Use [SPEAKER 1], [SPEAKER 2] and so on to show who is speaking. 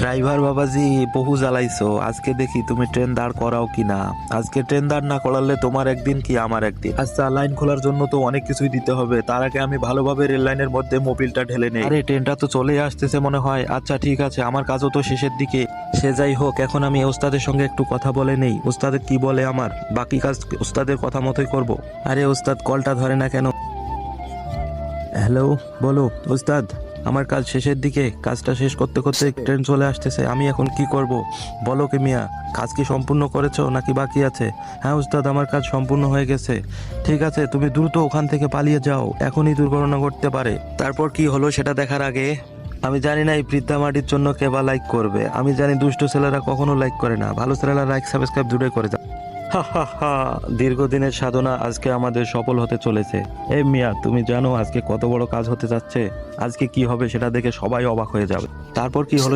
[SPEAKER 1] Driver বাবাজি, বহু জ্বালাইছো, আজকে দেখি তুমি ট্রেন দাঁড় করাও কিনা। আজকে ট্রেন দাঁড় না করালে তোমার একদিন কি আমার একদিন। আচ্ছা, লাইন খোলার জন্য তো অনেক কিছুই দিতে হবে, তার আগে আমি ভালোভাবে রেল লাইনের মধ্যে মোবিলটা ঢেলে নেই। আরে ট্রেনটা তো চলেই আসতেছে মনে হয়। আচ্ছা ঠিক আছে, আমার কাজও তো শেষের দিকে। সে যাই হোক, এখন আমি ওস্তাদের সঙ্গে একটু কথা বলে নেই, ওস্তাদের কি বলে আমার বাকি কাজ ওস্তাদের কথা মতোই করব। আরে ওস্তাদ কলটা ধরে না কেন? হ্যালো, বলো ওস্তাদ। আমার কাজ শেষের দিকে, কাজটা শেষ করতে করতে ট্রেন চলে আসতেছে, আমি এখন কি করব বলো কি মিয়া? কাজ কি সম্পূর্ণ করেছো নাকি বাকি আছে? হ্যাঁ ওস্তাদ, আমার কাজ সম্পূর্ণ হয়ে গেছে। ঠিক আছে, তুমি দ্রুত ওখান থেকে পালিয়ে যাও, এখনই দুর্ঘটনা ঘটতে পারে। তারপর কি হলো সেটা দেখার আগে আমি জানি না এই বৃদ্ধা মাটির জন্য কে বা লাইক করবে। আমি জানি দুষ্ট ছেলেরা কখনো লাইক করে না, ভালো ছেলেরা লাইক সাবস্ক্রাইব দূরে করে যায়। হা হা হা, দীর্ঘদিনের সাধনা আজকে আমাদের সফল হতে চলেছে। এই মিয়া, তুমি জানো আজকে কত বড় কাজ হতে যাচ্ছে? আজকে কি হবে সেটা দেখে সবাই অবাক হয়ে যাবে। তারপর কি হলো